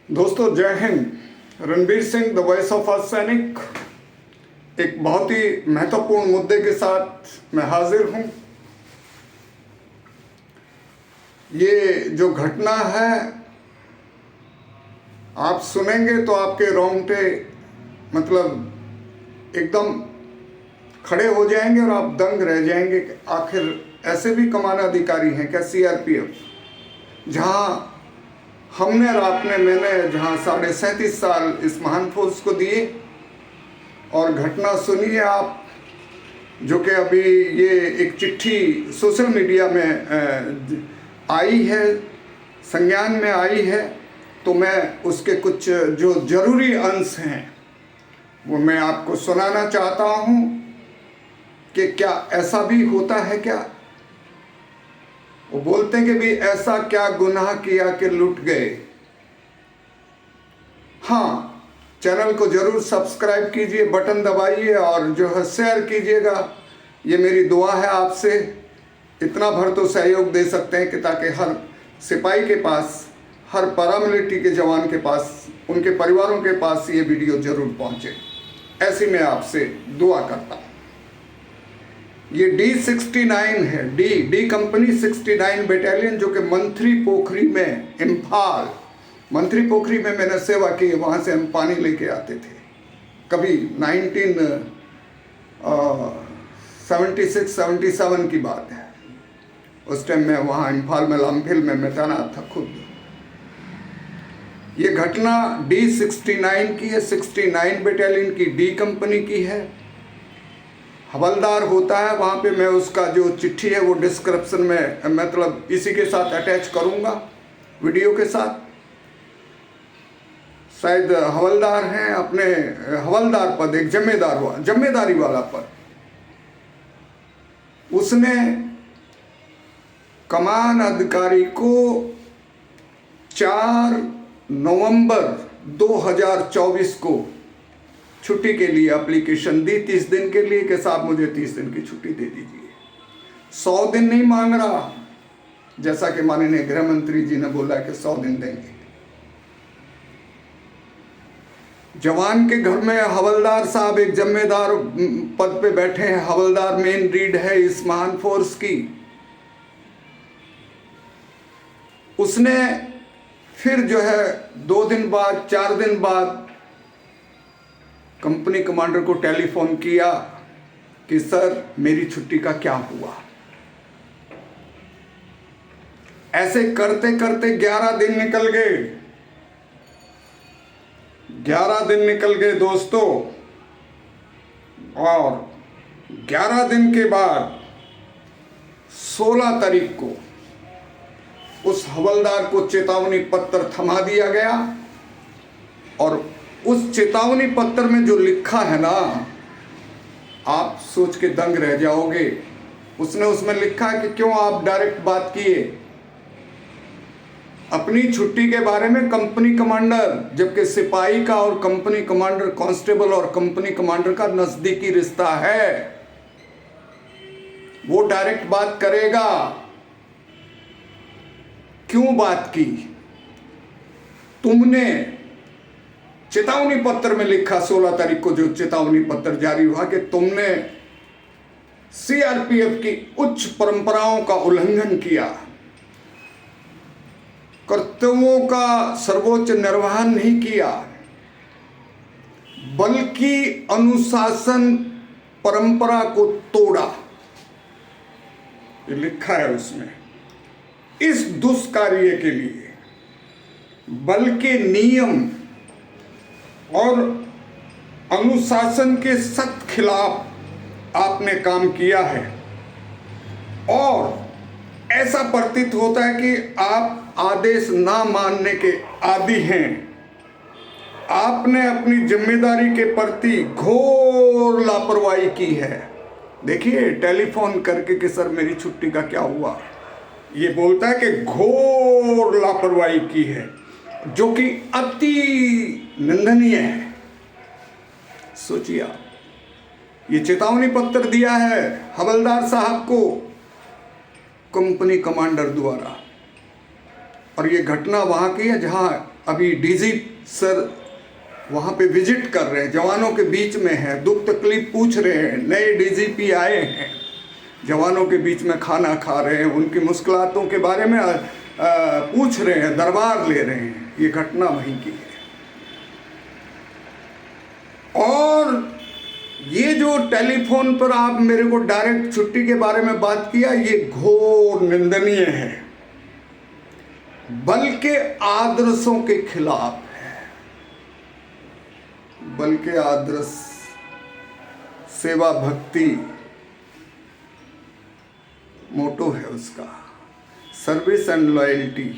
दोस्तों जय Hind. Ranbir Singh the voice of a सैनिक एक बहुत ही महत्वपूर्ण मुद्दे के साथ मैं हाजिर हूं। ये जो घटना है आप सुनेंगे तो आपके रोंगटे मतलब एकदम खड़े हो जाएंगे और आप दंग रह जाएंगे कि आखिर ऐसे भी कमान अधिकारी हैं क्या सीआरपीएफ, जहां हमने और आपने मैंने जहां 37.5 साल इस महान फोर्स को दिए। और घटना सुनिए आप, जो कि अभी ये एक चिट्ठी सोशल मीडिया में आई है, संज्ञान में आई है, तो मैं उसके कुछ जो जरूरी अंश हैं वो मैं आपको सुनाना चाहता हूं कि क्या ऐसा भी होता है क्या। वो बोलते हैं कि भी ऐसा क्या गुनाह किया कि लुट गए। हाँ, चैनल को जरूर सब्सक्राइब कीजिए, बटन दबाइए और जो है शेयर कीजिएगा। ये मेरी दुआ है आपसे। इतना भर तो सहयोग दे सकते हैं कि ताकि हर सिपाही के पास, हर पैरामिलिट्री के जवान के पास, उनके परिवारों के पास ये वीडियो जरूर पहुंचे। ऐसी मैं आपसे दुआ करता हूँ। ये D69 है, डी कंपनी 69 बटालियन, जो कि मंत्री पोखरी में, इम्फाल मंत्री पोखरी में मैंने सेवा की। वहाँ से हम पानी लेके आते थे। कभी 1976-77 की बात है। उस टाइम मैं वहाँ इम्फाल में लामफिल में तैनात था खुद। ये घटना D69 की है, 69 बटालियन की, डी कंपनी की है। हवलदार होता है वहाँ पे। मैं उसका जो चिट्ठी है वो डिस्क्रिप्शन में मतलब इसी के साथ अटैच करूँगा, वीडियो के साथ। शायद हवलदार हैं, अपने हवलदार पद, एक जिम्मेदारी वाला पद। उसने कमान अधिकारी को 4 नवंबर 2024 को छुट्टी के लिए एप्लीकेशन दी, 30 दिन के लिए, कि साहब मुझे 30 दिन की छुट्टी दे दीजिए। 100 दिन नहीं मांग रहा, जैसा कि माननीय गृह मंत्री जी ने बोला कि 100 दिन देंगे। जवान के घर में हवलदार साहब एक जिम्मेदार पद पे बैठे हैं। हवलदार मेन रीड है इस महान फोर्स की। उसने फिर जो है 2 दिन बाद, 4 दिन बाद कंपनी कमांडर को टेलीफोन किया कि सर मेरी छुट्टी का क्या हुआ। ऐसे करते करते 11 दिन निकल गए। 11 दिन निकल गए दोस्तों। और 11 दिन के बाद 16 तारीख को उस हवलदार को चेतावनी पत्र थमा दिया गया। और उस चेतावनी पत्र में जो लिखा है ना, आप सोच के दंग रह जाओगे। उसने उसमें लिखा है कि क्यों आप डायरेक्ट बात किए अपनी छुट्टी के बारे में कंपनी कमांडर, जबकि सिपाही का और कंपनी कमांडर, कांस्टेबल और कंपनी कमांडर का नजदीकी रिश्ता है। वो डायरेक्ट बात करेगा। क्यों बात की? तुमने चेतावनी पत्र में लिखा, 16 तारीख को जो चेतावनी पत्र जारी हुआ, कि तुमने सीआरपीएफ की उच्च परंपराओं का उल्लंघन किया, कर्तव्यों का सर्वोच्च निर्वहन नहीं किया, बल्कि अनुशासन परंपरा को तोड़ा। ये लिखा है उसमें। इस दुष्कार्य के लिए बल्कि नियम और अनुशासन के सख्त खिलाफ आपने काम किया है। और ऐसा प्रतीत होता है कि आप आदेश ना मानने के आदी हैं। आपने अपनी जिम्मेदारी के प्रति घोर लापरवाही की है। देखिए, टेलीफोन करके कि सर मेरी छुट्टी का क्या हुआ, ये बोलता है कि घोर लापरवाही की है, जो कि अति निंदनीय है। सोचिए आप, ये चेतावनी पत्र दिया है हवलदार साहब को कंपनी कमांडर द्वारा। और ये घटना वहाँ की है जहाँ अभी डीजी सर वहाँ पे विजिट कर रहे हैं, जवानों के बीच में हैं, दुख तकलीफ पूछ रहे हैं। नए डीजीपी आए हैं, जवानों के बीच में खाना खा रहे हैं, उनकी मुश्किलातों के बारे में पूछ रहे हैं, दरबार ले रहे हैं। ये घटना वहीं की है। और ये जो टेलीफोन पर आप मेरे को डायरेक्ट छुट्टी के बारे में बात किया, ये घोर निंदनीय है, बल्कि आदर्शों के खिलाफ है। बल्कि आदर्श, सेवा भक्ति मोटो है उसका, सर्विस एंड लॉयल्टी,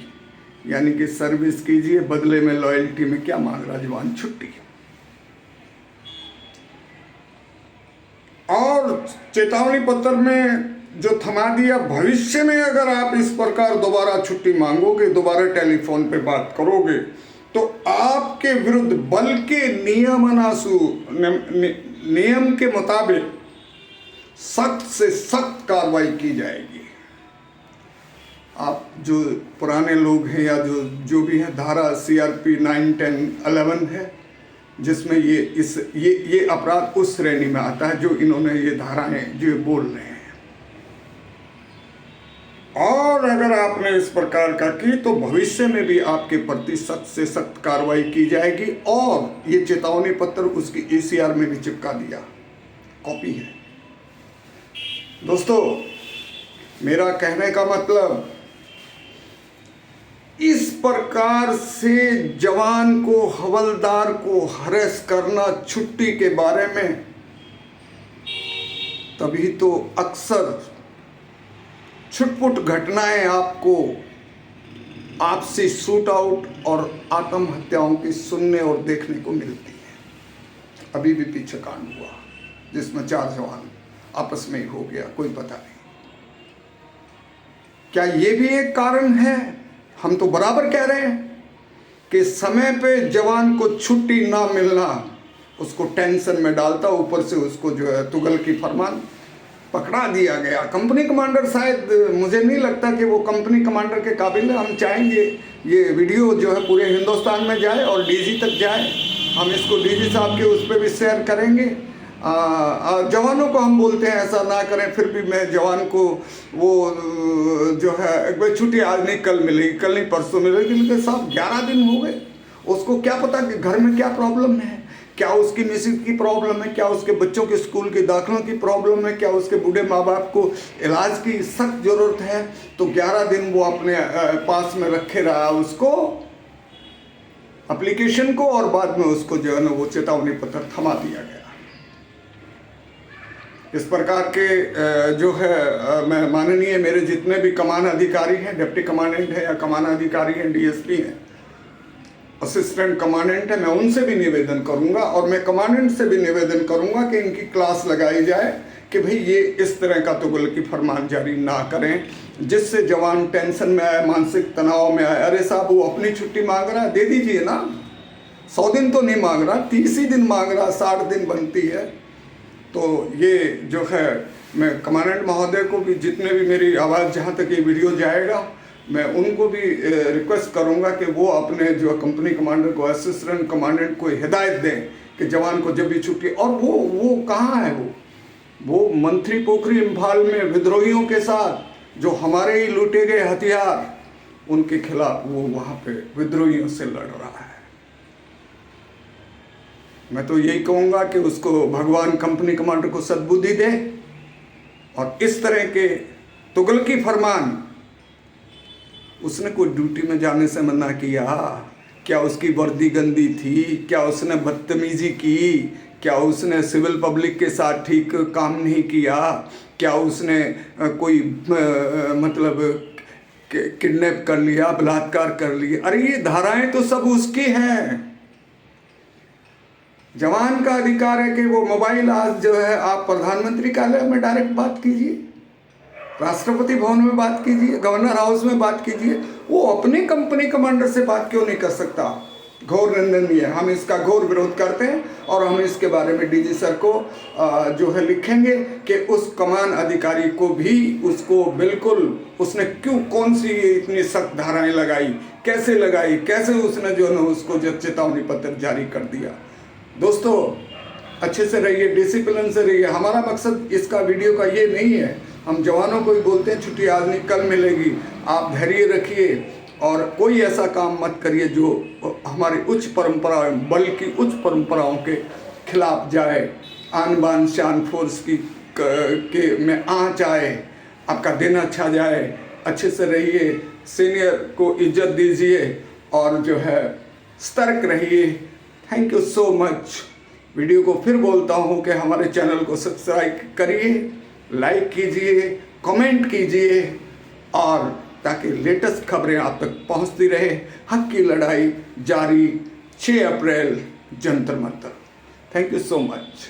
यानी कि सर्विस कीजिए, बदले में लॉयल्टी में क्या मांग रहा जवान? छुट्टी। और चेतावनी पत्र में जो थमा दिया, भविष्य में अगर आप इस प्रकार दोबारा छुट्टी मांगोगे, दोबारा टेलीफोन पे बात करोगे, तो आपके विरुद्ध बल के नियम के मुताबिक सख्त से सख्त कार्रवाई की जाएगी। आप जो पुराने लोग हैं या जो भी है, धारा CRP 9, 10, 11 है, जिसमें ये अपराध उस श्रेणी में आता है जो इन्होंने ये धाराएं जो बोल रहे हैं। और अगर आपने इस प्रकार का की तो भविष्य में भी आपके प्रति सख्त से सख्त कार्रवाई की जाएगी। और ये चेतावनी पत्र उसकी ACR में भी चिपका दिया, कॉपी है। दोस्तों, मेरा कहने का मतलब, इस प्रकार से जवान को, हवलदार को हरेस करना छुट्टी के बारे में, तभी तो अक्सर छुटपुट घटनाएं आपको आपसी शूट आउट और आत्महत्याओं की सुनने और देखने को मिलती है। अभी भी पीछे कांड हुआ जिसमें 4 जवान आपस में ही हो गया, कोई पता नहीं। क्या ये भी एक कारण है? हम तो बराबर कह रहे हैं कि समय पे जवान को छुट्टी ना मिलना उसको टेंशन में डालता, ऊपर से उसको जो है तुगल की फरमान पकड़ा दिया गया। कंपनी कमांडर, शायद मुझे नहीं लगता कि वो कंपनी कमांडर के काबिल है। हम चाहेंगे ये वीडियो जो है पूरे हिंदुस्तान में जाए और डीजी तक जाए। हम इसको डीजी साहब के उस पर भी शेयर करेंगे। जवानों को हम बोलते हैं ऐसा ना करें, फिर भी मैं जवान को वो जो है एक बार छुट्टी आज नहीं कल मिलेगी, कल नहीं परसों मिलेगी, लेकिन साहब 11 दिन हो गए, उसको क्या पता कि घर में क्या प्रॉब्लम है, क्या उसकी मिसिस की प्रॉब्लम है, क्या उसके बच्चों के स्कूल के दाखिलों की प्रॉब्लम है, क्या उसके बूढ़े माँ बाप को इलाज की सख्त ज़रूरत है। तो 11 दिन वो अपने पास में रखे रहा उसको, एप्लीकेशन को, और बाद में उसको जो है ना वो चेतावनी पत्र थमा दिया गया। इस प्रकार के जो है मैं माननीय मेरे जितने भी कमान अधिकारी हैं, डिप्टी कमांडेंट है या कमान अधिकारी हैं, DSP हैं, असिस्टेंट कमांडेंट है, मैं उनसे भी निवेदन करूंगा और मैं कमांडेंट से भी निवेदन करूंगा कि इनकी क्लास लगाई जाए कि भाई ये इस तरह का तुगल की फरमान जारी ना करें जिससे जवान टेंशन में आए, मानसिक तनाव में आए। अरे साहब, वो अपनी छुट्टी मांग रहा है, दे दीजिए ना। 100 दिन तो नहीं मांग रहा, 30 ही दिन मांग रहा, 60 दिन बनती है। तो ये जो है मैं कमांडेंट महोदय को भी, जितने भी मेरी आवाज़ जहाँ तक ये वीडियो जाएगा, मैं उनको भी रिक्वेस्ट करूंगा कि वो अपने जो कंपनी कमांडर को, असिस्टेंट कमांडेंट को हिदायत दें कि जवान को जब भी छुट्टी, और वो कहाँ है, वो मंत्री पोखरी इम्फाल में विद्रोहियों के साथ जो हमारे ही लूटे गए हथियार, उनके खिलाफ वो वहाँ पे विद्रोहियों से लड़ रहा है। मैं तो यही कहूँगा कि उसको भगवान कंपनी कमांडर को सद्बुद्धि दे और इस तरह के तुगल की फरमान, उसने कोई ड्यूटी में जाने से मना किया? क्या उसकी वर्दी गंदी थी? क्या उसने बदतमीजी की? क्या उसने सिविल पब्लिक के साथ ठीक काम नहीं किया? क्या उसने कोई मतलब किडनैप कर लिया, बलात्कार कर लिया? अरे ये धाराएं तो सब उसकी हैं। जवान का अधिकार है कि वो मोबाइल आज जो है आप प्रधानमंत्री कार्यालय में डायरेक्ट बात कीजिए, राष्ट्रपति भवन में बात कीजिए, गवर्नर हाउस में बात कीजिए। वो अपनी कंपनी कमांडर से बात क्यों नहीं कर सकता? घोर निंदनीय है। हम इसका घोर विरोध करते हैं और हम इसके बारे में डीजी सर को जो है लिखेंगे कि उस कमान अधिकारी को भी, उसको बिल्कुल, उसने क्यों, कौन सी इतनी सख्त धाराएं लगाई कैसे लगाई, कैसे उसने जो है उसको जब चेतावनी पत्र जारी कर दिया। दोस्तों अच्छे से रहिए, डिसिप्लिन से रहिए। हमारा मकसद इसका वीडियो का ये नहीं है, हम जवानों को ही बोलते हैं छुट्टी आज नहीं कल मिलेगी। आप धैर्य रखिए और कोई ऐसा काम मत करिए जो हमारी उच्च परंपराओं, बल्कि उच्च परंपराओं के खिलाफ जाए, आन बान शान फोर्स के में आँच आए, आपका दिन अच्छा जाए। अच्छे से रहिए, सीनियर को इज्जत दीजिए और जो है सतर्क रहिए। Thank you so much. Video को फिर बोलता हूँ कि हमारे चैनल को सब्सक्राइब करिए, लाइक कीजिए, कमेंट कीजिए और ताकि लेटेस्ट खबरें आप तक पहुँचती रहे। हक की लड़ाई जारी, 6 अप्रैल Jantar Mantar. Thank you so much.